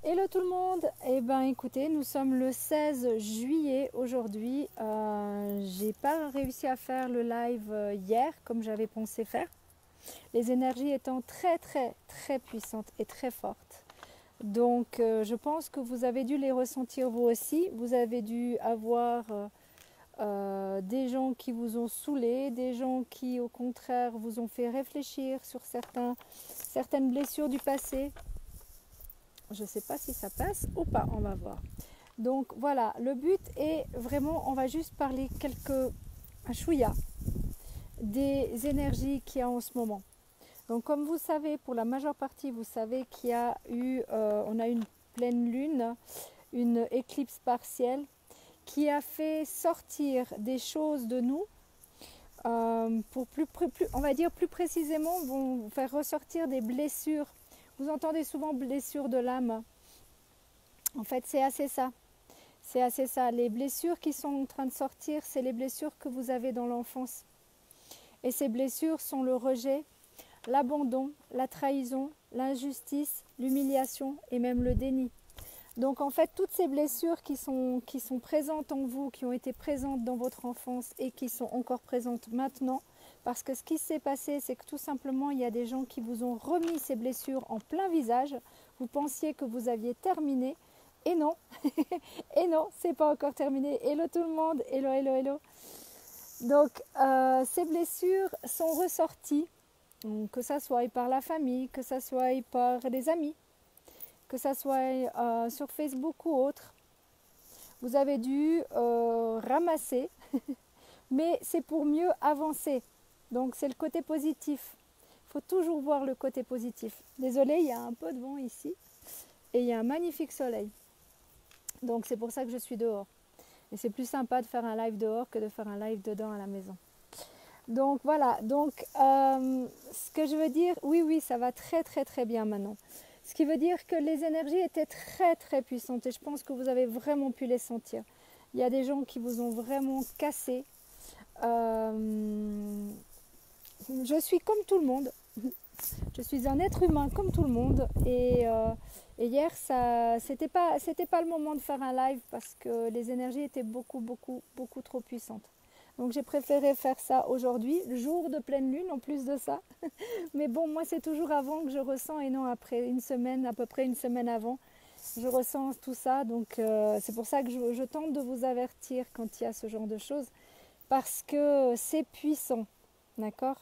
Hello tout le monde. Eh ben écoutez, nous sommes le 16 juillet aujourd'hui. J'ai pas réussi à faire le live hier comme j'avais pensé faire. Les énergies étant très puissantes et très fortes. Donc je pense que vous avez dû les ressentir vous aussi. Vous avez dû avoir des gens qui vous ont saoulé, des gens qui au contraire vous ont fait réfléchir sur certaines blessures du passé. Je ne sais pas si ça passe ou pas, on va voir. Donc voilà, le but est vraiment, on va juste parler un chouïa des énergies qu'il y a en ce moment. Donc comme vous savez, pour la majeure partie, vous savez qu'il y a eu, on a une pleine lune, une éclipse partielle qui a fait sortir des choses de nous, pour on va dire plus précisément, vont faire ressortir des blessures. Vous entendez souvent blessures de l'âme. En fait, c'est assez ça. C'est assez ça. Les blessures qui sont en train de sortir, c'est les blessures que vous avez dans l'enfance. Et ces blessures sont le rejet, l'abandon, la trahison, l'injustice, l'humiliation et même le déni. Donc en fait, toutes ces blessures qui sont présentes en vous, qui ont été présentes dans votre enfance et qui sont encore présentes maintenant, parce que ce qui s'est passé, c'est que tout simplement, il y a des gens qui vous ont remis ces blessures en plein visage. Vous pensiez que vous aviez terminé, et non, et non, c'est pas encore terminé. Hello tout le monde, hello, hello, hello. Donc, ces blessures sont ressorties, que ça soit par la famille, que ça soit par des amis, que ça soit sur Facebook ou autre. Vous avez dû ramasser, mais c'est pour mieux avancer. Donc, c'est le côté positif. Il faut toujours voir le côté positif. Désolée, il y a un peu de vent ici et il y a un magnifique soleil. Donc, c'est pour ça que je suis dehors. Et c'est plus sympa de faire un live dehors que de faire un live dedans à la maison. Donc voilà, donc ce que je veux dire, oui, ça va très bien maintenant. Ce qui veut dire que les énergies étaient très puissantes et je pense que vous avez vraiment pu les sentir. Il y a des gens qui vous ont vraiment cassé. Je suis comme tout le monde. Je suis un être humain comme tout le monde et hier c'était pas le moment de faire un live parce que les énergies étaient beaucoup trop puissantes. Donc j'ai préféré faire ça aujourd'hui, le jour de pleine lune en plus de ça. Mais bon, moi c'est toujours avant que je ressens et non après une semaine, à peu près une semaine avant. Je ressens tout ça, donc c'est pour ça que je tente de vous avertir quand il y a ce genre de choses parce que c'est puissant, d'accord?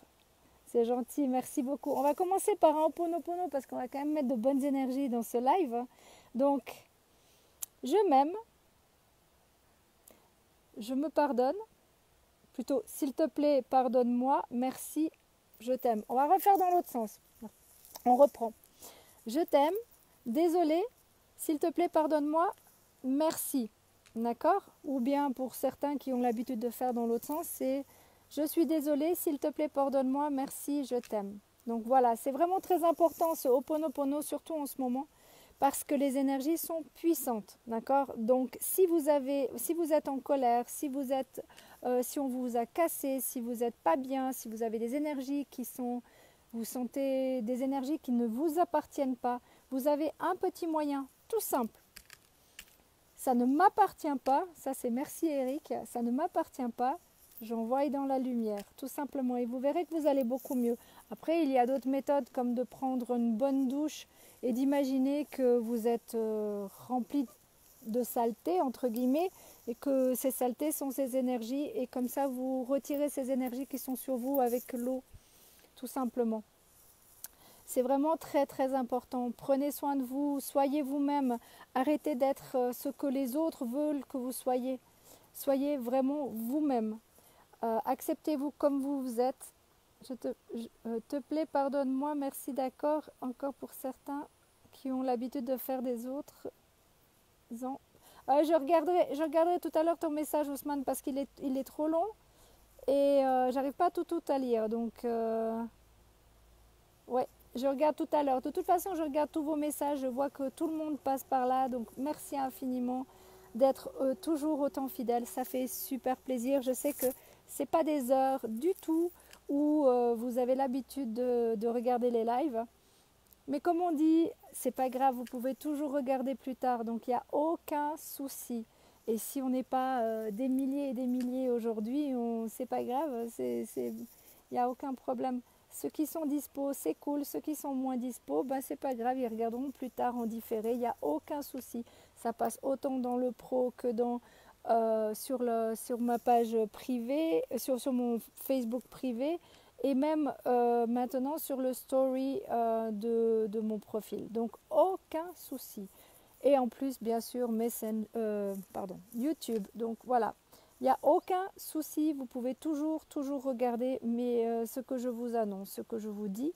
C'est gentil, merci beaucoup. On va commencer par un Ho'oponopono parce qu'on va quand même mettre de bonnes énergies dans ce live. Donc, je m'aime, je me pardonne. Plutôt, s'il te plaît, pardonne-moi, merci, je t'aime. On va refaire dans l'autre sens. On reprend. Je t'aime, désolé, s'il te plaît, pardonne-moi, merci. D'accord? Ou bien pour certains qui ont l'habitude de faire dans l'autre sens, c'est je suis désolée, s'il te plaît, pardonne-moi, merci, je t'aime. Donc voilà, c'est vraiment très important ce Ho'oponopono, surtout en ce moment, parce que les énergies sont puissantes, d'accord? Donc si vous êtes en colère, si on vous a cassé, si vous n'êtes pas bien, si vous avez des énergies vous sentez des énergies qui ne vous appartiennent pas, vous avez un petit moyen, tout simple. Ça ne m'appartient pas, ça c'est merci Eric, ça ne m'appartient pas, j'envoie dans la lumière, tout simplement, et vous verrez que vous allez beaucoup mieux. Après, il y a d'autres méthodes comme de prendre une bonne douche et d'imaginer que vous êtes rempli de saleté, entre guillemets, et que ces saletés sont ces énergies, et comme ça, vous retirez ces énergies qui sont sur vous avec l'eau, tout simplement. C'est vraiment très important. Prenez soin de vous, soyez vous-même, arrêtez d'être ce que les autres veulent que vous soyez. Soyez vraiment vous-même. Acceptez-vous comme vous êtes. Te plaît, pardonne-moi, merci, d'accord. Encore pour certains qui ont l'habitude de faire des autres. Je regarderai tout à l'heure ton message, Ousmane, parce qu'il est trop long et j'arrive pas tout à lire. Donc, ouais, je regarde tout à l'heure. De toute façon, je regarde tous vos messages. Je vois que tout le monde passe par là. Donc, merci infiniment d'être toujours autant fidèle. Ça fait super plaisir. Je sais que c'est pas des heures du tout où vous avez l'habitude de regarder les lives. Mais comme on dit, c'est pas grave, vous pouvez toujours regarder plus tard, donc il n'y a aucun souci. Et si on n'est pas des milliers et des milliers aujourd'hui, c'est pas grave, il n'y a aucun problème. Ceux qui sont dispo, c'est cool. Ceux qui sont moins dispo, ben c'est pas grave, ils regarderont plus tard en différé. Il n'y a aucun souci. Ça passe autant dans le pro que sur ma page privée, sur mon Facebook privé et même maintenant sur le story de mon profil. Donc aucun souci. Et en plus, bien sûr, YouTube. Donc voilà, il n'y a aucun souci. Vous pouvez toujours regarder ce que je vous annonce, ce que je vous dis.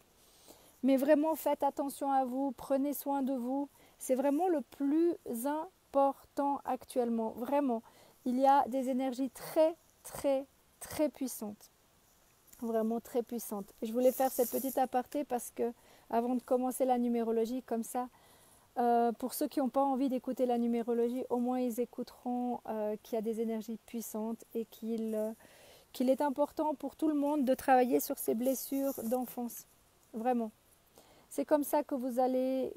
Mais vraiment, faites attention à vous, prenez soin de vous. C'est vraiment le plus important actuellement. Vraiment, il y a des énergies très puissantes. Vraiment très puissantes. Je voulais faire cette petite aparté parce que avant de commencer la numérologie, comme ça, pour ceux qui n'ont pas envie d'écouter la numérologie, au moins ils écouteront qu'il y a des énergies puissantes et qu'il est important pour tout le monde de travailler sur ses blessures d'enfance. Vraiment. C'est comme ça que vous allez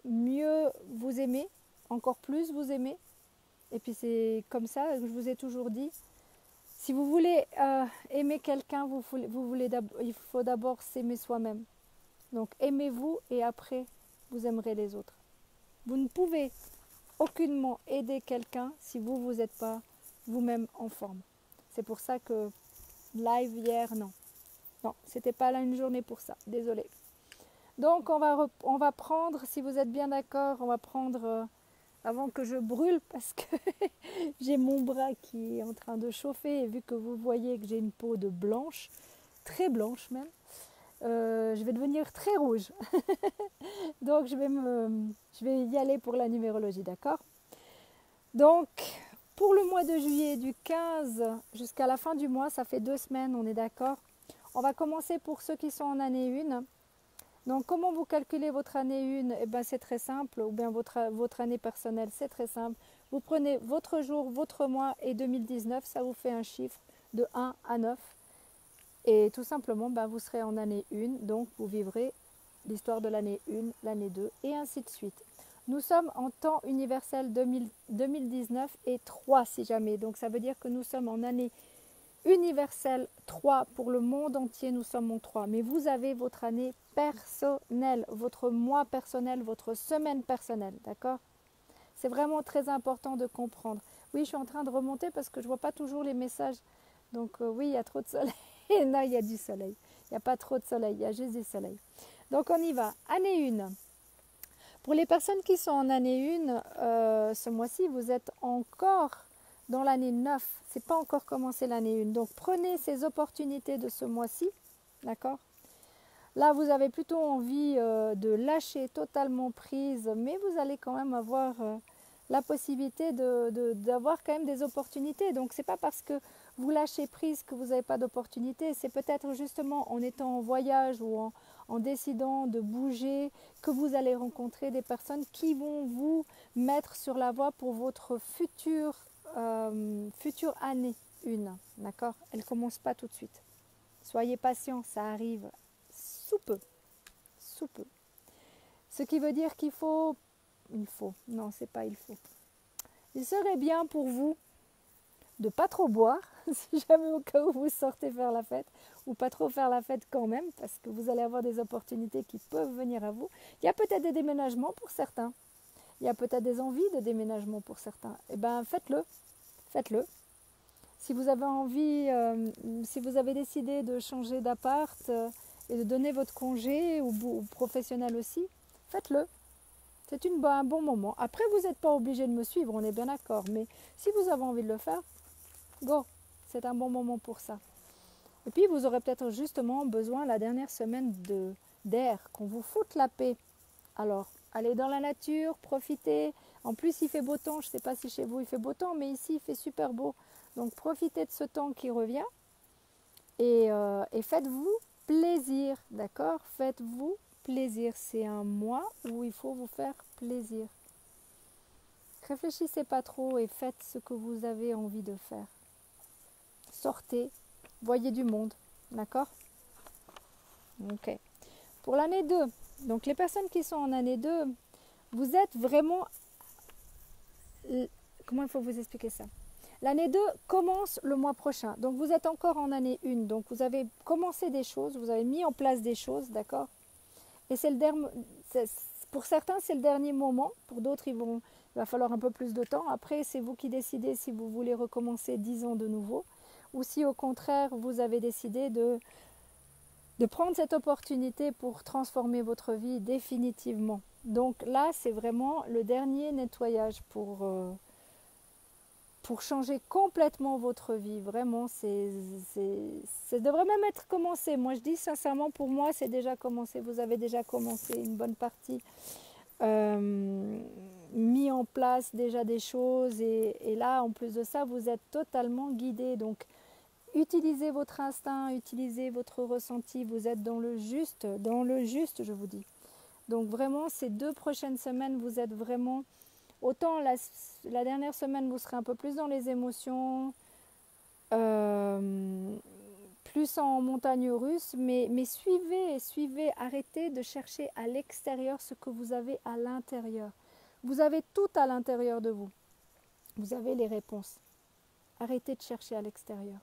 mieux vous aimer, encore plus vous aimer. Et puis c'est comme ça que je vous ai toujours dit. Si vous voulez aimer quelqu'un, il faut d'abord s'aimer soi-même. Donc aimez-vous et après vous aimerez les autres. Vous ne pouvez aucunement aider quelqu'un si vous n'êtes pas vous-même en forme. C'est pour ça que live hier, non. Non, c'était pas là une journée pour ça, désolée. Donc on va prendre, si vous êtes bien d'accord, on va prendre, avant que je brûle, parce que j'ai mon bras qui est en train de chauffer, et vu que vous voyez que j'ai une peau de blanche, très blanche même, je vais devenir très rouge. Donc je vais y aller pour la numérologie, d'accord? Donc pour le mois de juillet, du 15 jusqu'à la fin du mois, ça fait 2 semaines, on est d'accord? On va commencer pour ceux qui sont en année 1. Donc comment vous calculez votre année 1? Eh ben, c'est très simple, ou bien votre année personnelle, c'est très simple. Vous prenez votre jour, votre mois et 2019, ça vous fait un chiffre de 1 à 9. Et tout simplement, vous serez en année 1, donc vous vivrez l'histoire de l'année 1, l'année 2 et ainsi de suite. Nous sommes en temps universel 2019 et 3 si jamais. Donc ça veut dire que nous sommes en année universelle 3 pour le monde entier, nous sommes en 3. Mais vous avez votre année personnelle, votre mois personnel, votre semaine personnelle, d'accord? C'est vraiment très important de comprendre. Oui, je suis en train de remonter parce que je ne vois pas toujours les messages. Donc oui, il y a trop de soleil. Non, il y a du soleil. Il n'y a pas trop de soleil, il y a juste du soleil. Donc on y va. Année 1. Pour les personnes qui sont en année 1, ce mois-ci, vous êtes encore dans l'année 9. Ce n'est pas encore commencé l'année 1. Donc prenez ces opportunités de ce mois-ci. D'accord? Là, vous avez plutôt envie de lâcher totalement prise, mais vous allez quand même avoir la possibilité d'avoir quand même des opportunités. Donc, ce n'est pas parce que vous lâchez prise que vous n'avez pas d'opportunités. C'est peut-être justement en étant en voyage ou en décidant de bouger que vous allez rencontrer des personnes qui vont vous mettre sur la voie pour votre future année 1. D'accord? Elle ne commence pas tout de suite. Soyez patient, ça arrive sous peu. Sous peu. Ce qui veut dire qu'il faut... Non, c'est pas il faut. Il serait bien pour vous de pas trop boire, si jamais au cas où vous sortez faire la fête, ou pas trop faire la fête quand même, parce que vous allez avoir des opportunités qui peuvent venir à vous. Il y a peut-être des déménagements pour certains. Il y a peut-être des envies de déménagement pour certains. Eh bien, faites-le. Faites-le. Si vous avez envie, si vous avez décidé de changer d'appart et de donner votre congé, ou professionnel aussi, faites-le. C'est un bon moment. Après, vous n'êtes pas obligé de me suivre, on est bien d'accord. Mais si vous avez envie de le faire, go. C'est un bon moment pour ça. Et puis, vous aurez peut-être justement besoin la dernière semaine d'air, qu'on vous foute la paix. Alors, allez dans la nature, profitez. En plus, il fait beau temps. Je ne sais pas si chez vous il fait beau temps, mais ici, il fait super beau. Donc, profitez de ce temps qui revient et faites-vous plaisir, d'accord? Faites-vous plaisir. C'est un mois où il faut vous faire plaisir. Réfléchissez pas trop et faites ce que vous avez envie de faire. Sortez, voyez du monde, d'accord? Ok. Pour l'année 2, Donc les personnes qui sont en année 2, vous êtes vraiment... Comment il faut vous expliquer ça? L'année 2 commence le mois prochain. Donc vous êtes encore en année 1. Donc vous avez commencé des choses, vous avez mis en place des choses, d'accord? Et c'est pour certains, c'est le dernier moment. Pour d'autres, il va falloir un peu plus de temps. Après, c'est vous qui décidez si vous voulez recommencer 10 ans de nouveau. Ou si au contraire, vous avez décidé de prendre cette opportunité pour transformer votre vie définitivement. Donc là, c'est vraiment le dernier nettoyage pour changer complètement votre vie. Vraiment, ça devrait même être commencé. Moi, je dis sincèrement, pour moi, c'est déjà commencé. Vous avez déjà commencé une bonne partie, mis en place déjà des choses. Et là, en plus de ça, vous êtes totalement guidé. Donc, utilisez votre instinct, utilisez votre ressenti. Vous êtes dans le juste, je vous dis. Donc vraiment, ces 2 prochaines semaines, vous êtes vraiment... Autant la dernière semaine, vous serez un peu plus dans les émotions, plus en montagne russe, mais suivez, arrêtez de chercher à l'extérieur ce que vous avez à l'intérieur. Vous avez tout à l'intérieur de vous. Vous avez les réponses. Arrêtez de chercher à l'extérieur.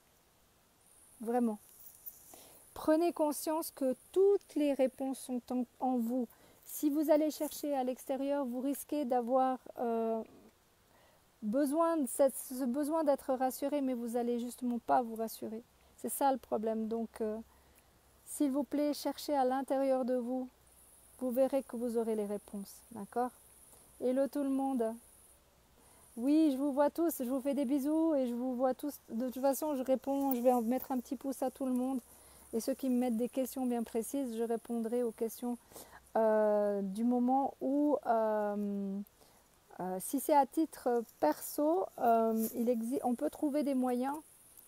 Vraiment. Prenez conscience que toutes les réponses sont en vous. Si vous allez chercher à l'extérieur, vous risquez d'avoir ce besoin d'être rassuré, mais vous n'allez justement pas vous rassurer. C'est ça le problème. Donc, s'il vous plaît, cherchez à l'intérieur de vous. Vous verrez que vous aurez les réponses. D'accord? Hello tout le monde. Oui, je vous vois tous. Je vous fais des bisous et je vous vois tous. De toute façon, je réponds. Je vais en mettre un petit pouce à tout le monde. Et ceux qui me mettent des questions bien précises, je répondrai aux questions du moment où, si c'est à titre perso, on peut trouver des moyens,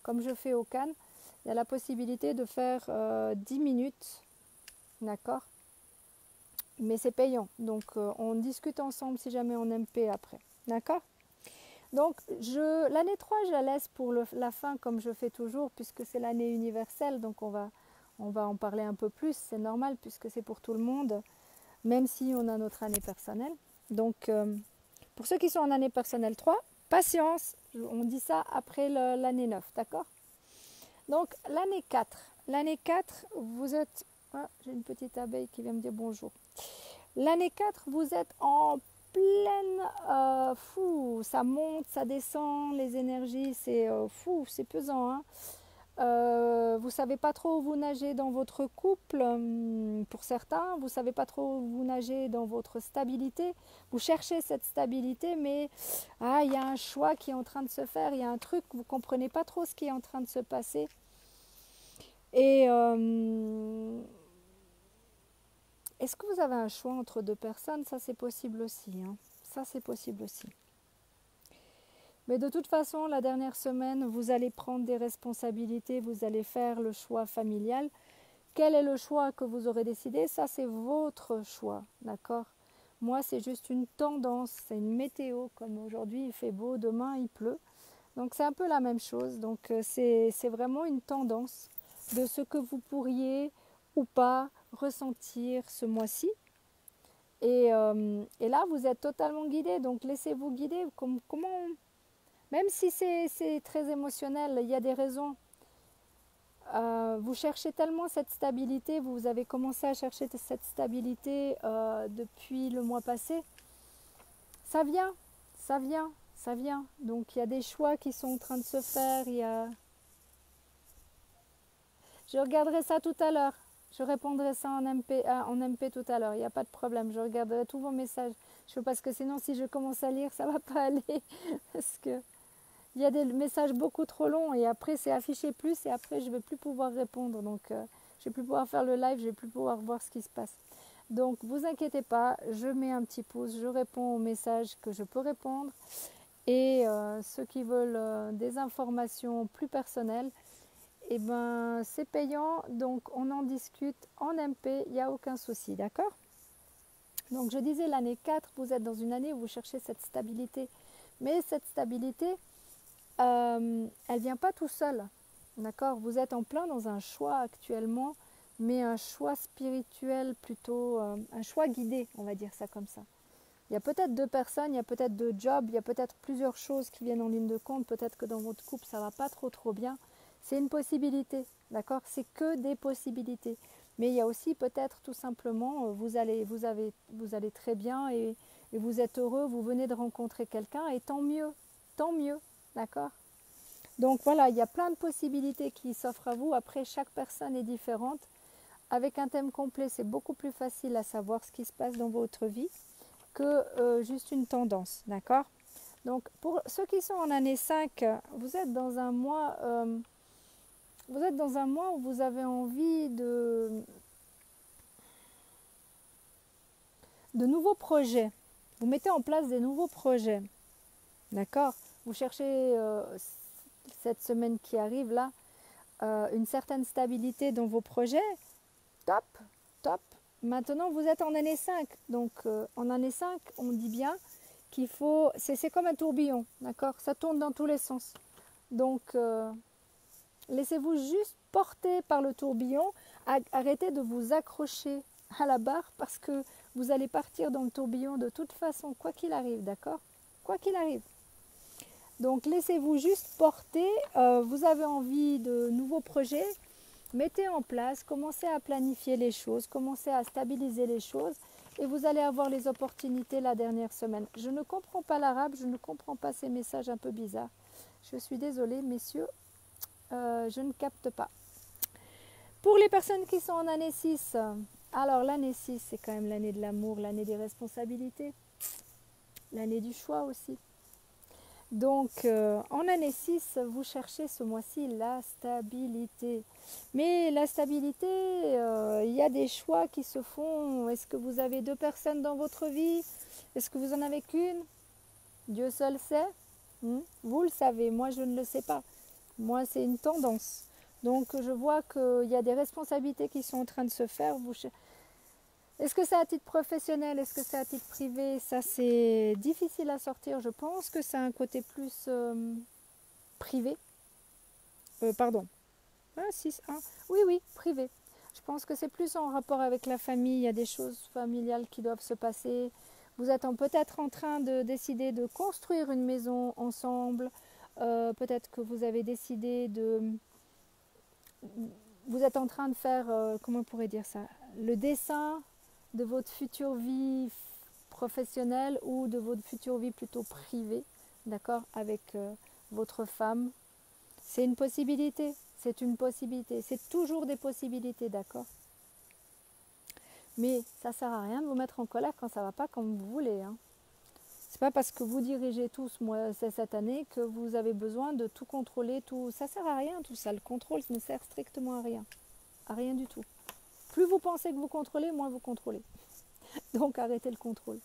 comme je fais au Cannes. Il y a la possibilité de faire 10 minutes, d'accord? Mais c'est payant, donc on discute ensemble si jamais on MP après, d'accord? Donc l'année 3, je la laisse pour la fin comme je fais toujours, puisque c'est l'année universelle, donc on va en parler un peu plus, c'est normal puisque c'est pour tout le monde, même si on a notre année personnelle. Donc pour ceux qui sont en année personnelle 3, patience, on dit ça après l'année 9, d'accord? Donc l'année 4, vous êtes... Ah, j'ai une petite abeille qui vient me dire bonjour. L'année 4, vous êtes en pleine ça monte, ça descend, les énergies, c'est c'est pesant, hein. Vous ne savez pas trop où vous nagez dans votre couple, pour certains, vous ne savez pas trop où vous nagez dans votre stabilité, vous cherchez cette stabilité, mais il y a un choix qui est en train de se faire, il y a un truc, vous ne comprenez pas trop ce qui est en train de se passer. Et est-ce que vous avez un choix entre 2 personnes? Ça c'est possible aussi, hein. Ça c'est possible aussi. Mais de toute façon, la dernière semaine, vous allez prendre des responsabilités, vous allez faire le choix familial. Quel est le choix que vous aurez décidé? Ça, c'est votre choix, d'accord? Moi, c'est juste une tendance, c'est une météo, comme aujourd'hui il fait beau, demain il pleut. Donc c'est un peu la même chose, donc c'est vraiment une tendance de ce que vous pourriez ou pas ressentir ce mois-ci. Et là, vous êtes totalement guidé, donc laissez-vous guider. Même si c'est très émotionnel, il y a des raisons. Vous cherchez tellement cette stabilité, vous avez commencé à chercher cette stabilité depuis le mois passé. Ça vient, ça vient, ça vient. Donc il y a des choix qui sont en train de se faire. Je regarderai ça tout à l'heure. Je répondrai ça en MP tout à l'heure. Il n'y a pas de problème. Je regarderai tous vos messages. Parce que sinon, si je commence à lire, ça ne va pas aller. Parce que il y a des messages beaucoup trop longs et après c'est affiché plus et après je ne vais plus pouvoir répondre. Donc je ne vais plus pouvoir faire le live, je ne vais plus pouvoir voir ce qui se passe. Donc vous inquiétez pas, je mets un petit pouce, je réponds aux messages que je peux répondre. Et ceux qui veulent des informations plus personnelles, eh ben, c'est payant, donc on en discute en MP, il n'y a aucun souci, d'accord? Donc je disais l'année 4, vous êtes dans une année où vous cherchez cette stabilité. Mais cette stabilité, elle ne vient pas tout seul, d'accord? Vous êtes en plein dans un choix actuellement mais un choix spirituel plutôt, un choix guidé, on va dire ça comme ça. Il y a peut-être 2 personnes, il y a peut-être 2 jobs, il y a peut-être plusieurs choses qui viennent en ligne de compte, peut-être que dans votre couple ça ne va pas trop bien. C'est une possibilité, d'accord? C'est que des possibilités. Mais il y a aussi peut-être tout simplement, vous allez très bien et vous êtes heureux, vous venez de rencontrer quelqu'un et tant mieux, d'accord? Donc voilà, il y a plein de possibilités qui s'offrent à vous. Après, chaque personne est différente. Avec un thème complet, c'est beaucoup plus facile à savoir ce qui se passe dans votre vie que juste une tendance, d'accord? Donc pour ceux qui sont en année 5, vous êtes dans un mois, où vous avez envie de nouveaux projets. Vous mettez en place des nouveaux projets, d'accord? Vous cherchez cette semaine qui arrive là, une certaine stabilité dans vos projets. Top, top. Maintenant, vous êtes en année 5. Donc, en année 5, on dit bien qu'il faut... C'est comme un tourbillon, d'accord? Ça tourne dans tous les sens. Donc, laissez-vous juste porter par le tourbillon. Arrêtez de vous accrocher à la barre parce que vous allez partir dans le tourbillon de toute façon, quoi qu'il arrive, d'accord? Quoi qu'il arrive. Donc, laissez-vous juste porter. Vous avez envie de nouveaux projets. Mettez en place, commencez à planifier les choses, commencez à stabiliser les choses et vous allez avoir les opportunités la dernière semaine. Je ne comprends pas l'arabe, je ne comprends pas ces messages un peu bizarres. Je suis désolée, messieurs, je ne capte pas. Pour les personnes qui sont en année 6, alors l'année 6, c'est quand même l'année de l'amour, l'année des responsabilités, l'année du choix aussi. Donc, en année 6, vous cherchez ce mois-ci la stabilité. Mais la stabilité, il y a des choix qui se font. Est-ce que vous avez 2 personnes dans votre vie? Est-ce que vous en avez qu'une? Dieu seul sait. Vous le savez, moi je ne le sais pas. Moi, c'est une tendance. Donc, je vois qu'il y a des responsabilités qui sont en train de se faire. Est-ce que c'est à titre professionnel? Est-ce que c'est à titre privé? Ça, c'est difficile à sortir. Je pense que c'est un côté plus privé. Pardon. 6, 1. Oui, privé. Je pense que c'est plus en rapport avec la famille. Il y a des choses familiales qui doivent se passer. Vous êtes peut-être en train de décider de construire une maison ensemble. Peut-être que vous avez décidé de... Vous êtes en train de faire, comment on pourrait dire ça? Le dessin de votre future vie professionnelle ou de votre future vie plutôt privée, d'accord, avec votre femme. C'est une possibilité, c'est une possibilité, c'est toujours des possibilités, d'accord. Mais ça sert à rien de vous mettre en colère quand ça ne va pas comme vous voulez. C'est pas parce que vous dirigez tous cette année que vous avez besoin de tout contrôler, tout. Ça sert à rien tout ça, le contrôle ne sert strictement à rien du tout. Plus vous pensez que vous contrôlez, moins vous contrôlez. Donc arrêtez le contrôle.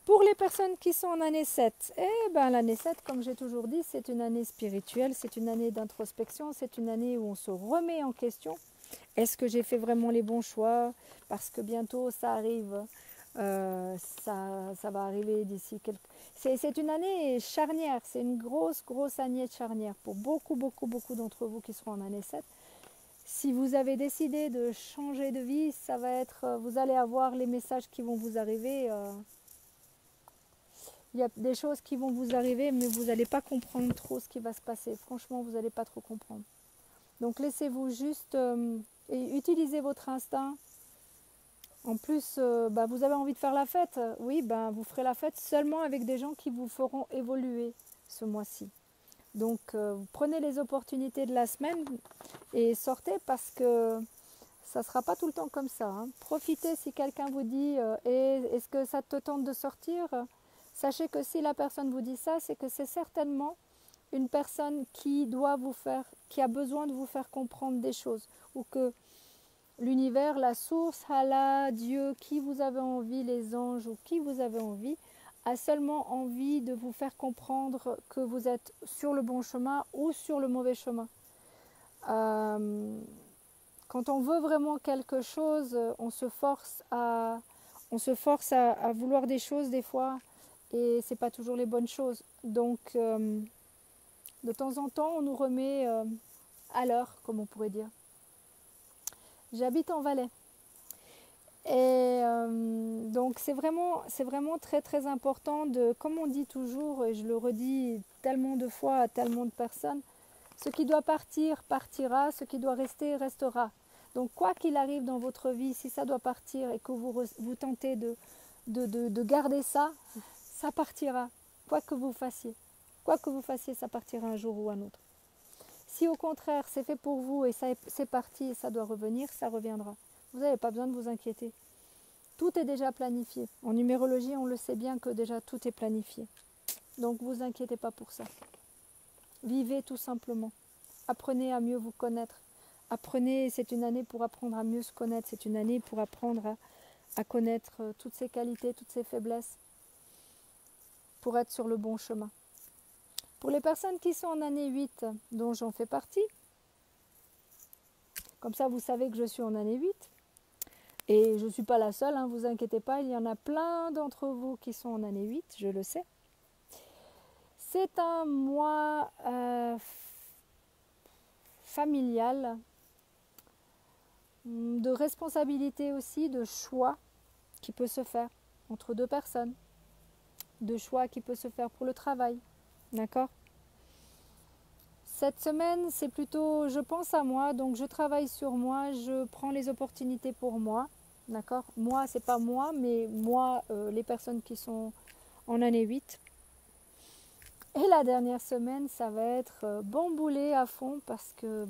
Pour les personnes qui sont en année 7, l'année 7, comme j'ai toujours dit, c'est une année spirituelle, c'est une année d'introspection, c'est une année où on se remet en question. Est-ce que j'ai fait vraiment les bons choix? Parce que bientôt ça arrive, ça va arriver d'ici quelques... C'est une année charnière, c'est une grosse année charnière pour beaucoup d'entre vous qui seront en année 7. Si vous avez décidé de changer de vie, ça va être, vous allez avoir les messages qui vont vous arriver. Il y a des choses qui vont vous arriver, mais vous n'allez pas comprendre trop ce qui va se passer. Franchement, vous n'allez pas trop comprendre. Donc laissez-vous juste et utilisez votre instinct. En plus, vous avez envie de faire la fête. Oui, vous ferez la fête seulement avec des gens qui vous feront évoluer ce mois-ci. Donc, vous prenez les opportunités de la semaine et sortez parce que ça ne sera pas tout le temps comme ça. Profitez si quelqu'un vous dit est-ce que ça te tente de sortir? Sachez que si la personne vous dit ça, c'est que c'est certainement une personne qui a besoin de vous faire comprendre des choses. Ou que l'univers, la source, Allah, Dieu, qui vous avez envie, les anges ou qui vous avez envie, a seulement envie de vous faire comprendre que vous êtes sur le bon chemin ou sur le mauvais chemin. Quand on veut vraiment quelque chose, on se force à vouloir des choses des fois et c'est pas toujours les bonnes choses. Donc de temps en temps, on nous remet à l'heure, comme on pourrait dire. J'habite en Valais. Et donc c'est vraiment très très important de, comme on dit toujours, et je le redis tellement de fois à tellement de personnes, ce qui doit partir partira, ce qui doit rester restera. Donc quoi qu'il arrive dans votre vie, si ça doit partir et que vous tentez de garder ça, ça partira, quoi que vous fassiez. Quoi que vous fassiez, ça partira un jour ou un autre. Si au contraire c'est fait pour vous et c'est parti et ça doit revenir, ça reviendra. Vous n'avez pas besoin de vous inquiéter. Tout est déjà planifié. En numérologie, on le sait bien que déjà tout est planifié. Donc ne vous inquiétez pas pour ça. Vivez tout simplement. Apprenez à mieux vous connaître. Apprenez, c'est une année pour apprendre à mieux se connaître. C'est une année pour apprendre à connaître toutes ses qualités, toutes ses faiblesses, pour être sur le bon chemin. Pour les personnes qui sont en année 8, dont j'en fais partie, comme ça vous savez que je suis en année 8, et je ne suis pas la seule, hein, vous inquiétez pas, il y en a plein d'entre vous qui sont en année 8, je le sais. C'est un mois familial, de responsabilité aussi, de choix qui peut se faire entre deux personnes, de choix qui peut se faire pour le travail, d'accord ? Cette semaine, c'est plutôt, je pense à moi, donc je travaille sur moi, je prends les opportunités pour moi, d'accord ? Moi, c'est pas moi, mais moi, les personnes qui sont en année 8. Et la dernière semaine, ça va être bamboulé à fond parce que,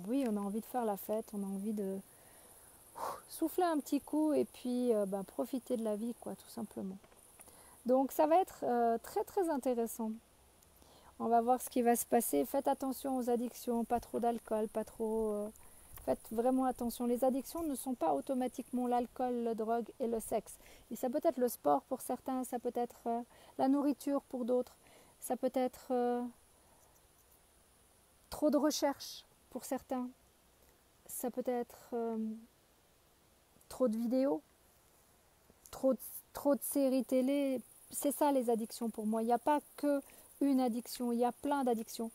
oui, on a envie de faire la fête, on a envie de souffler un petit coup et puis profiter de la vie, quoi, tout simplement. Donc ça va être très très intéressant. On va voir ce qui va se passer. Faites attention aux addictions, pas trop d'alcool, pas trop... Faites vraiment attention. Les addictions ne sont pas automatiquement l'alcool, la drogue et le sexe. Et ça peut être le sport pour certains, ça peut être la nourriture pour d'autres, ça peut être trop de recherche pour certains, ça peut être trop de vidéos, trop de séries télé. C'est ça les addictions pour moi. Il n'y a pas que une addiction, il y a plein d'addictions.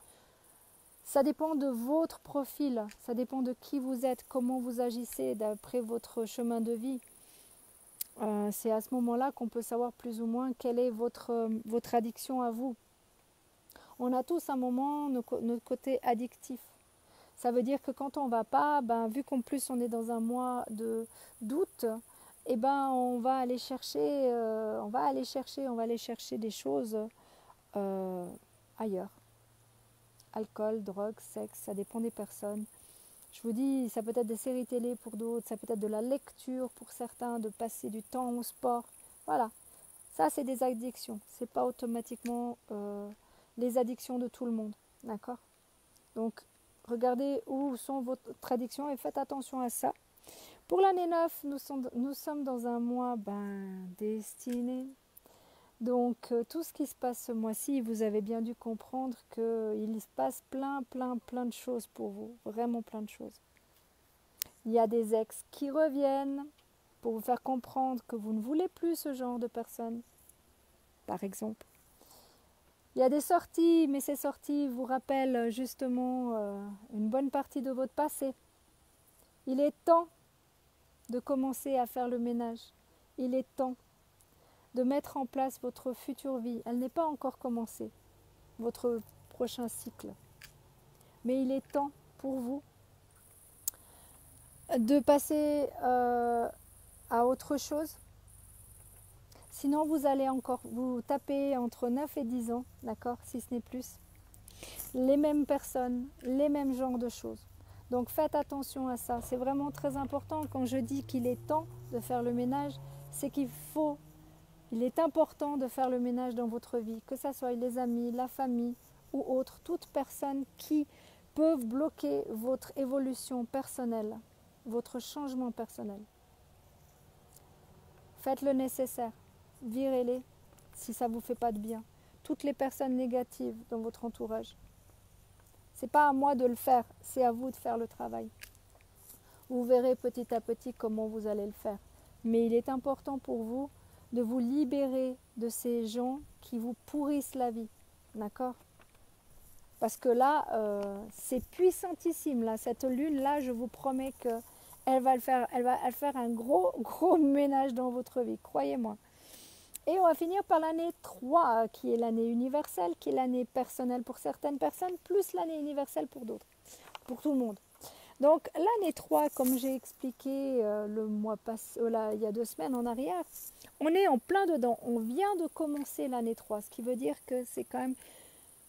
Ça dépend de votre profil, ça dépend de qui vous êtes, comment vous agissez d'après votre chemin de vie. C'est à ce moment-là qu'on peut savoir plus ou moins quelle est votre addiction à vous. On a tous un moment notre côté addictif. Ça veut dire que quand on ne va pas, vu qu'en plus on est dans un mois de d'août, on va aller chercher des choses ailleurs. Alcool, drogue, sexe, ça dépend des personnes. Je vous dis, ça peut être des séries télé pour d'autres, ça peut être de la lecture pour certains, de passer du temps au sport. Voilà, ça c'est des addictions. C'est pas automatiquement les addictions de tout le monde, d'accord ? Donc, regardez où sont vos addictions et faites attention à ça. Pour l'année 9, nous sommes dans un mois destiné. Donc, tout ce qui se passe ce mois-ci, vous avez bien dû comprendre qu'il se passe plein de choses pour vous. Vraiment plein de choses. Il y a des ex qui reviennent pour vous faire comprendre que vous ne voulez plus ce genre de personnes, par exemple. Il y a des sorties, mais ces sorties vous rappellent justement une bonne partie de votre passé. Il est temps de commencer à faire le ménage. Il est temps de mettre en place votre future vie. Elle n'est pas encore commencée, votre prochain cycle. Mais il est temps pour vous de passer à autre chose. Sinon, vous allez encore vous taper entre 9 et 10 ans, d'accord, si ce n'est plus. Les mêmes personnes, les mêmes genres de choses. Donc faites attention à ça. C'est vraiment très important. Quand je dis qu'il est temps de faire le ménage, c'est il est important de faire le ménage dans votre vie, que ce soit les amis, la famille ou autres, toutes personnes qui peuvent bloquer votre évolution personnelle, votre changement personnel. Faites le nécessaire, virez-les si ça ne vous fait pas de bien. Toutes les personnes négatives dans votre entourage. Ce n'est pas à moi de le faire, c'est à vous de faire le travail. Vous verrez petit à petit comment vous allez le faire. Mais il est important pour vous de vous libérer de ces gens qui vous pourrissent la vie. D'accord ? Parce que là, c'est puissantissime. Là, cette lune-là, je vous promets que elle va faire un gros ménage dans votre vie, croyez-moi. Et on va finir par l'année 3, qui est l'année universelle, qui est l'année personnelle pour certaines personnes, plus l'année universelle pour d'autres, pour tout le monde. Donc l'année 3, comme j'ai expliqué le mois passé, il y a 2 semaines en arrière, on est en plein dedans. On vient de commencer l'année 3, ce qui veut dire que c'est quand même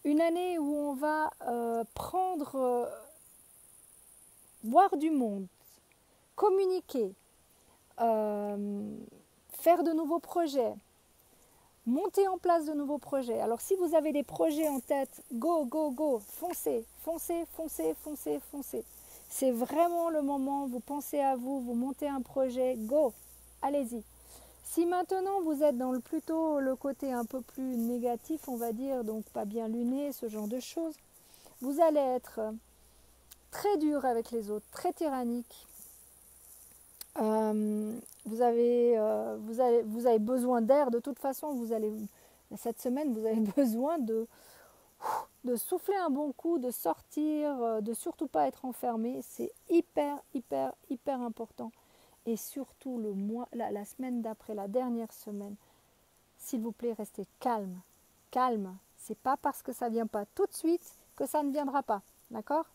une année où on va voir du monde, communiquer, faire de nouveaux projets, monter en place de nouveaux projets. Alors si vous avez des projets en tête, go, foncez. C'est vraiment le moment, vous pensez à vous, vous montez un projet, go, allez-y. Si maintenant vous êtes dans plutôt le côté un peu plus négatif, on va dire, donc pas bien luné, ce genre de choses, vous allez être très dur avec les autres, très tyrannique. Vous avez besoin d'air de toute façon. Cette semaine, vous avez besoin de souffler un bon coup, de sortir, de surtout pas être enfermé. C'est hyper important. Et surtout la semaine d'après, la dernière semaine, s'il vous plaît, restez calme. Calme. C'est pas parce que ça vient pas tout de suite que ça ne viendra pas. D'accord ?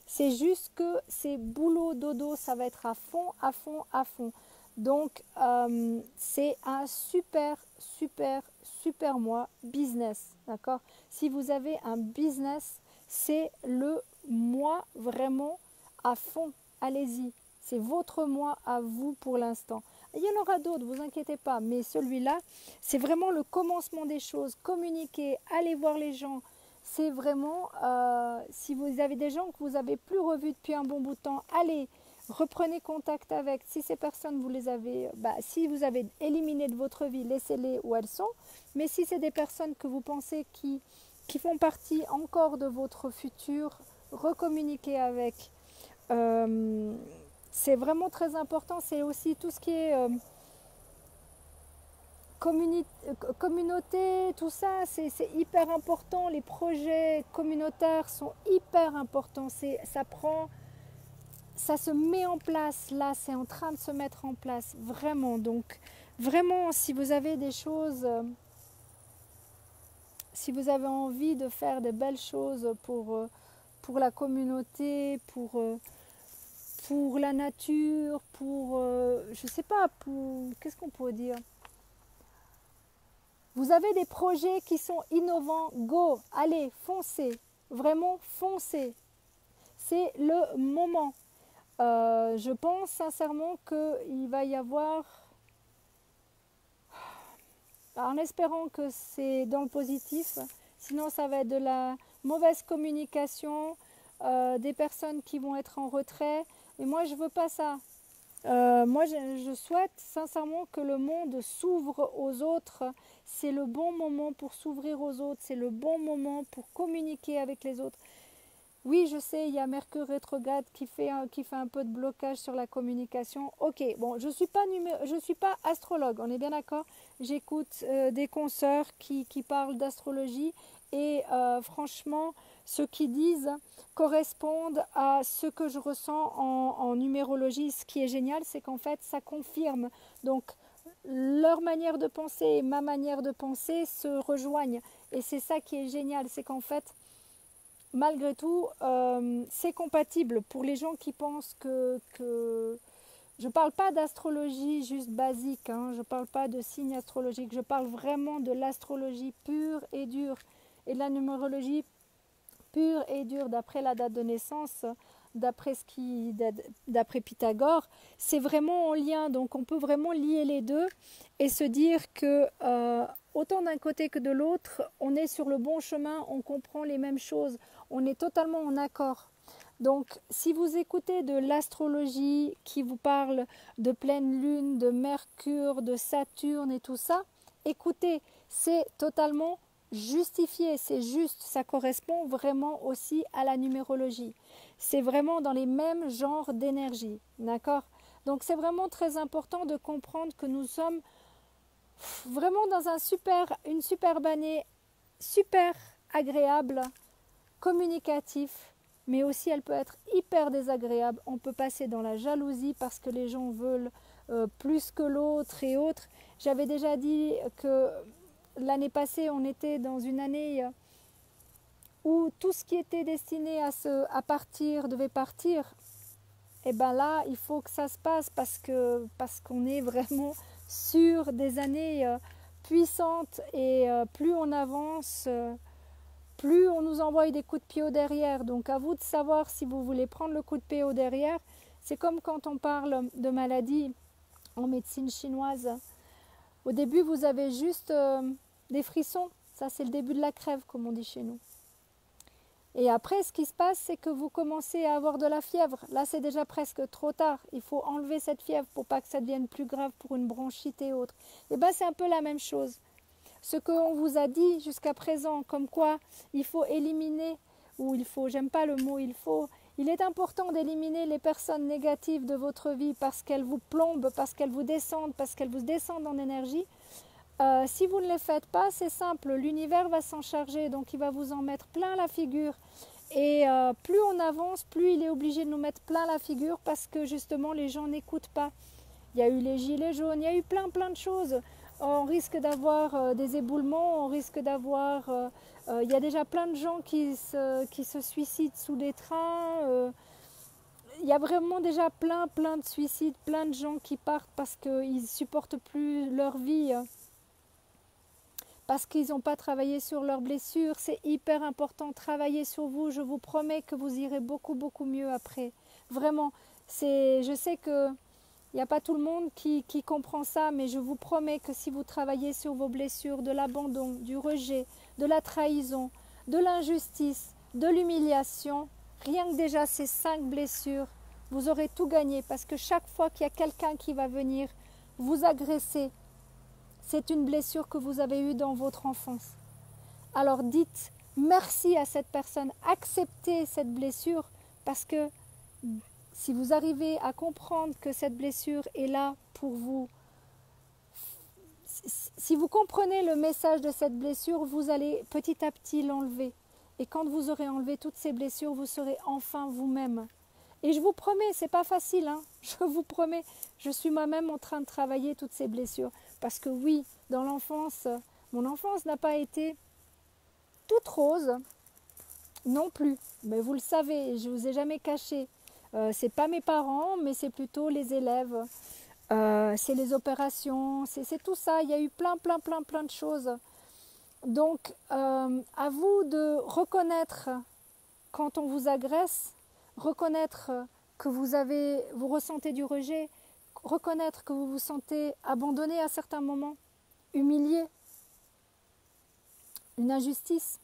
C'est juste que c'est boulot, dodo, ça va être à fond. Donc, c'est un super mois business. D'accord ? Si vous avez un business, c'est le mois vraiment à fond. Allez-y. C'est votre mois à vous pour l'instant. Il y en aura d'autres, vous inquiétez pas. Mais celui-là, c'est vraiment le commencement des choses. Communiquer, aller voir les gens. C'est vraiment, si vous avez des gens que vous n'avez plus revus depuis un bon bout de temps, allez, reprenez contact avec. Si ces personnes, si vous avez éliminé de votre vie, laissez-les où elles sont. Mais si c'est des personnes que vous pensez qui font partie encore de votre futur, recommuniquez avec. C'est vraiment très important. C'est aussi tout ce qui est communauté, tout ça, c'est hyper important. Les projets communautaires sont hyper importants. Ça se met en place. Là, c'est en train de se mettre en place. Vraiment. Donc, vraiment, si vous avez des choses, si vous avez envie de faire des belles choses pour la communauté, pour la nature, je sais pas, qu'est-ce qu'on pourrait dire ? Vous avez des projets qui sont innovants, go, allez, foncez, vraiment foncez. C'est le moment. Je pense sincèrement qu'il va y avoir, en espérant que c'est dans le positif, sinon ça va être de la mauvaise communication, des personnes qui vont être en retrait. Et moi, je veux pas ça. Moi, je souhaite sincèrement que le monde s'ouvre aux autres. C'est le bon moment pour s'ouvrir aux autres. C'est le bon moment pour communiquer avec les autres. Oui, je sais, il y a Mercure rétrograde qui fait un peu de blocage sur la communication. Ok, bon, je suis pas astrologue, on est bien d'accord. J'écoute des consoeurs qui parlent d'astrologie et franchement, ce qu'ils disent correspondent à ce que je ressens en numérologie. Ce qui est génial, c'est qu'en fait, ça confirme. Donc, leur manière de penser et ma manière de penser se rejoignent. Et c'est ça qui est génial, c'est qu'en fait, malgré tout, c'est compatible pour les gens qui pensent que je ne parle pas d'astrologie juste basique, hein, je ne parle pas de signes astrologiques, je parle vraiment de l'astrologie pure et dure et de la numérologie pure et dure d'après la date de naissance, d'après Pythagore. C'est vraiment en lien, donc on peut vraiment lier les deux et se dire que autant d'un côté que de l'autre, on est sur le bon chemin, on comprend les mêmes choses, on est totalement en accord. Donc, si vous écoutez de l'astrologie qui vous parle de pleine lune, de Mercure, de Saturne et tout ça, écoutez, c'est totalement justifié, c'est juste, ça correspond vraiment aussi à la numérologie. C'est vraiment dans les mêmes genres d'énergie, d'accord ? Donc, c'est vraiment très important de comprendre que nous sommes vraiment dans une superbe année, super agréable, communicatif. mais aussi elle peut être hyper désagréable. On peut passer dans la jalousie parce que les gens veulent plus que l'autre et autres. J'avais déjà dit que l'année passée, on était dans une année où tout ce qui était destiné à partir devait partir. Et bien là, il faut que ça se passe parce qu'on est vraiment sur des années puissantes et plus on avance, plus on nous envoie des coups de pied au derrière. Donc à vous de savoir si vous voulez prendre le coup de pied au derrière. C'est comme quand on parle de maladie en médecine chinoise. Au début, vous avez juste des frissons. Ça, c'est le début de la crève, comme on dit chez nous. Et après, ce qui se passe, c'est que vous commencez à avoir de la fièvre. Là, c'est déjà presque trop tard. Il faut enlever cette fièvre pour pas que ça devienne plus grave pour une bronchite et autres. Et bien, c'est un peu la même chose. Ce qu'on vous a dit jusqu'à présent, comme quoi il faut éliminer, j'aime pas le mot il est important d'éliminer les personnes négatives de votre vie parce qu'elles vous plombent, parce qu'elles vous descendent en énergie. Si vous ne les faites pas, c'est simple, l'univers va s'en charger, donc il va vous en mettre plein la figure. Et plus on avance, plus il est obligé de nous mettre plein la figure parce que justement les gens n'écoutent pas. Il y a eu les gilets jaunes, il y a eu plein de choses. On risque d'avoir des éboulements, on risque d'avoir... il y a déjà plein de gens qui se suicident sous des trains. Il y a vraiment déjà plein de suicides, plein de gens qui partent parce qu'ils ne supportent plus leur vie. Parce qu'ils n'ont pas travaillé sur leurs blessures. C'est hyper important, travailler sur vous. Je vous promets que vous irez beaucoup mieux après. Vraiment, je sais qu'il n'y a pas tout le monde qui comprend ça, mais je vous promets que si vous travaillez sur vos blessures, de l'abandon, du rejet, de la trahison, de l'injustice, de l'humiliation, rien que déjà ces 5 blessures, vous aurez tout gagné parce que chaque fois qu'il y a quelqu'un qui va venir vous agresser, c'est une blessure que vous avez eue dans votre enfance. Alors dites merci à cette personne, acceptez cette blessure parce que si vous arrivez à comprendre que cette blessure est là pour vous, si vous comprenez le message de cette blessure, vous allez petit à petit l'enlever. Et quand vous aurez enlevé toutes ces blessures, vous serez enfin vous-même. Et je vous promets, c'est pas facile, hein, je vous promets, je suis moi-même en train de travailler toutes ces blessures. Parce que oui, dans l'enfance, mon enfance n'a pas été toute rose, non plus. Mais vous le savez, je ne vous ai jamais caché. C'est pas mes parents, mais c'est plutôt les élèves. C'est les opérations, c'est tout ça. Il y a eu plein de choses. Donc, à vous de reconnaître quand on vous agresse, reconnaître que vous ressentez du rejet, reconnaître que vous vous sentez abandonné à certains moments, humilié, une injustice,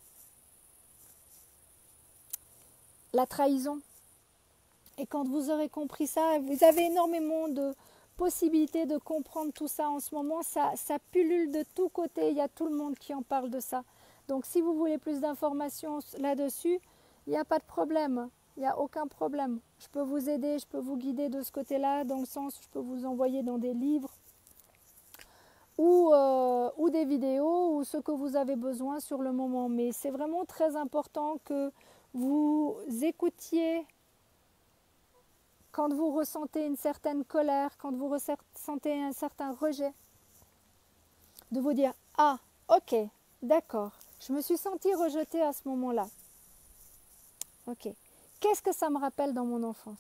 la trahison. Et quand vous aurez compris ça, vous avez énormément de possibilités de comprendre tout ça en ce moment. Ça pullule de tous côtés, il y a tout le monde qui en parle de ça. Donc si vous voulez plus d'informations là-dessus, il n'y a pas de problème. Il n'y a aucun problème. Je peux vous aider, je peux vous guider de ce côté-là, dans le sens où je peux vous envoyer dans des livres ou des vidéos ou ce que vous avez besoin sur le moment. Mais c'est vraiment très important que vous écoutiez quand vous ressentez une certaine colère, quand vous ressentez un certain rejet, de vous dire « Ah, ok, d'accord, je me suis sentie rejetée à ce moment-là. Ok. Qu'est-ce que ça me rappelle dans mon enfance ?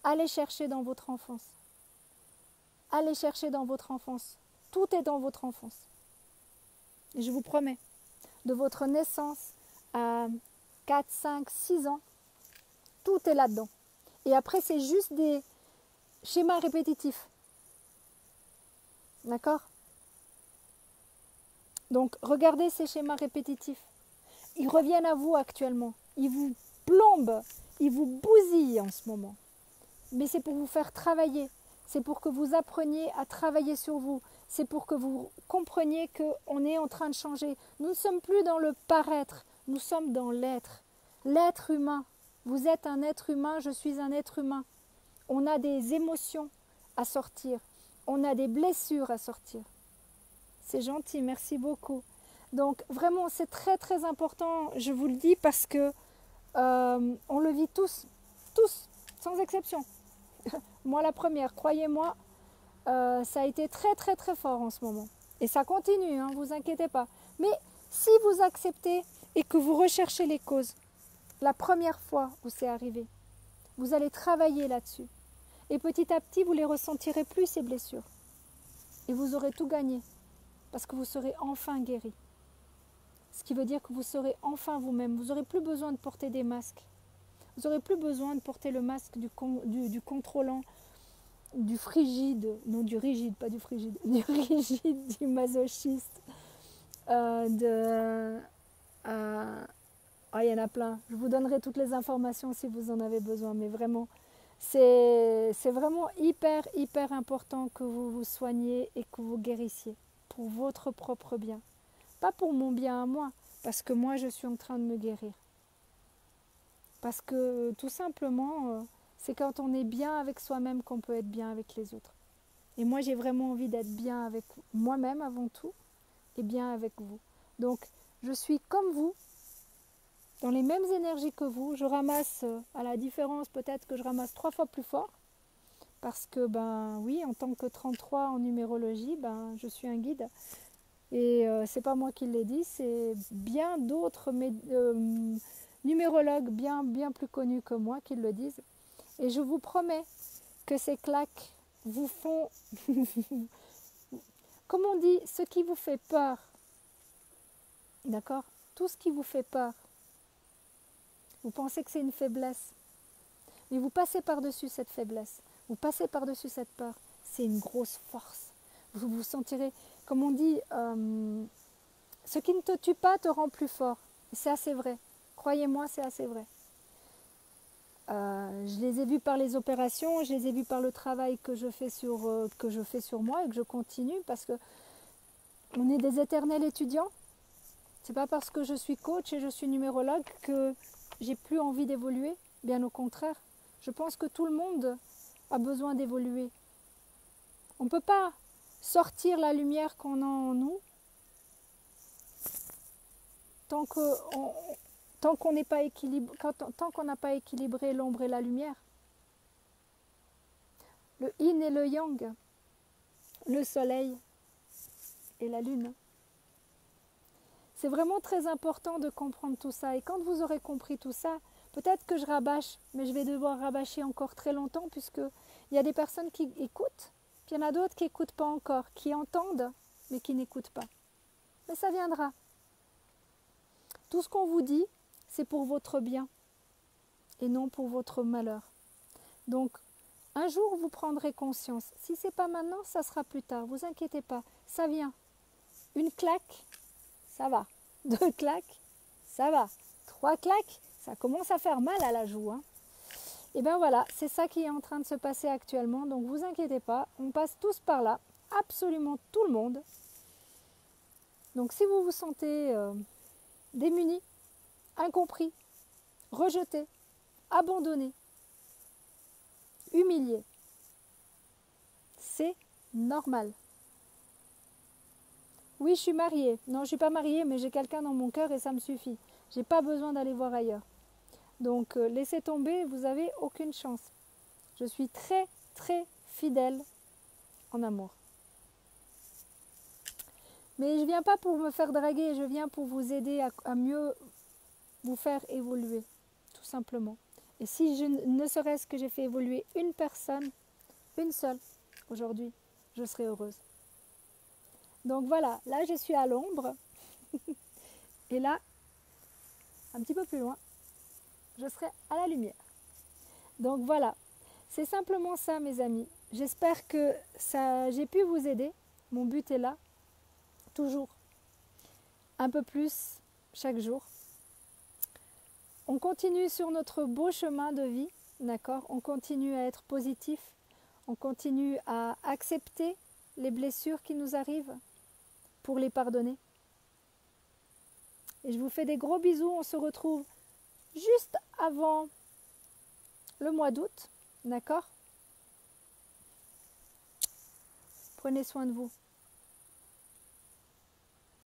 Allez chercher dans votre enfance. Allez chercher dans votre enfance. Tout est dans votre enfance. Et je vous promets, de votre naissance à 4, 5, 6 ans, tout est là-dedans. Et après, c'est juste des schémas répétitifs. D'accord ? Donc, regardez ces schémas répétitifs. Ils reviennent à vous actuellement. Ils vous plombent, ils vous bousillent en ce moment. Mais c'est pour vous faire travailler. C'est pour que vous appreniez à travailler sur vous. C'est pour que vous compreniez qu'on est en train de changer. Nous ne sommes plus dans le paraître, nous sommes dans l'être. L'être humain. Vous êtes un être humain, je suis un être humain. On a des émotions à sortir. On a des blessures à sortir. C'est gentil, merci beaucoup. Donc vraiment, c'est très important, je vous le dis, parce que on le vit tous, sans exception. Moi la première, croyez-moi, ça a été très très très fort en ce moment. Et ça continue, hein, vous inquiétez pas. Mais si vous acceptez et que vous recherchez les causes, la première fois où c'est arrivé, vous allez travailler là-dessus. Et petit à petit, vous les ressentirez plus, ces blessures. Et vous aurez tout gagné. Parce que vous serez enfin guéri. Ce qui veut dire que vous serez enfin vous-même. Vous n'aurez plus besoin de porter des masques. Vous n'aurez plus besoin de porter le masque du contrôlant, du frigide, non du rigide, pas du frigide, du rigide, du masochiste, il y en a plein. Je vous donnerai toutes les informations si vous en avez besoin, mais vraiment, c'est vraiment hyper important que vous vous soigniez et que vous guérissiez pour votre propre bien. Pas pour mon bien à moi, parce que moi je suis en train de me guérir. Parce que tout simplement, c'est quand on est bien avec soi-même qu'on peut être bien avec les autres. Et moi j'ai vraiment envie d'être bien avec moi-même avant tout et bien avec vous. Donc je suis comme vous, dans les mêmes énergies que vous. Je ramasse, à la différence peut-être que je ramasse 3 fois plus fort. Parce que ben oui, en tant que 33 en numérologie, ben je suis un guide. Et c'est pas moi qui l'ai dit, c'est bien d'autres numérologues bien plus connus que moi qui le disent. Et je vous promets que ces claques vous font, comme on dit, ce qui vous fait peur, d'accord? Tout ce qui vous fait peur, vous pensez que c'est une faiblesse, mais vous passez par-dessus cette faiblesse, vous passez par-dessus cette peur, c'est une grosse force. Vous vous sentirez, comme on dit, ce qui ne te tue pas te rend plus fort. C'est assez vrai. Croyez-moi, c'est assez vrai. Je les ai vus par les opérations, je les ai vus par le travail que je fais sur moi et que je continue parce que on est des éternels étudiants. C'est pas parce que je suis coach et je suis numérologue que j'ai plus envie d'évoluer. Bien au contraire. Je pense que tout le monde a besoin d'évoluer. On ne peut pas sortir la lumière qu'on a en nous tant qu'on n'a pas équilibré l'ombre et la lumière. Le yin et le yang, le soleil et la lune. C'est vraiment très important de comprendre tout ça. Et quand vous aurez compris tout ça, peut-être que je rabâche, mais je vais devoir rabâcher encore très longtemps puisqu'il y a des personnes qui écoutent, puis il y en a d'autres qui n'écoutent pas encore, qui entendent, mais qui n'écoutent pas. Mais ça viendra. Tout ce qu'on vous dit, c'est pour votre bien et non pour votre malheur. Donc, un jour, vous prendrez conscience. Si ce n'est pas maintenant, ça sera plus tard. Vous inquiétez pas, ça vient. Une claque, ça va. 2 claques, ça va. 3 claques, ça commence à faire mal à la joue. Hein. Et bien voilà, c'est ça qui est en train de se passer actuellement. Donc, vous inquiétez pas, on passe tous par là. Absolument tout le monde. Donc, si vous vous sentez démunis, incompris, rejetés, abandonnés, humiliés, c'est normal. Oui, je suis mariée. Non, je ne suis pas mariée, mais j'ai quelqu'un dans mon cœur et ça me suffit. Je n'ai pas besoin d'aller voir ailleurs. Donc, laissez tomber, vous n'avez aucune chance. Je suis très, très fidèle en amour. Mais je ne viens pas pour me faire draguer, je viens pour vous aider à mieux vous faire évoluer, tout simplement. Et si ne serait-ce que j'ai fait évoluer une personne, une seule, aujourd'hui, je serai heureuse. Donc voilà, là je suis à l'ombre. Et là, un petit peu plus loin, je serai à la lumière. Donc voilà, c'est simplement ça mes amis. J'espère que j'ai pu vous aider. Mon but est là, toujours un peu plus chaque jour. On continue sur notre beau chemin de vie, d'accord? On continue à être positif, on continue à accepter les blessures qui nous arrivent pour les pardonner. Et je vous fais des gros bisous, on se retrouve juste avant le mois d'août, d'accord? Prenez soin de vous.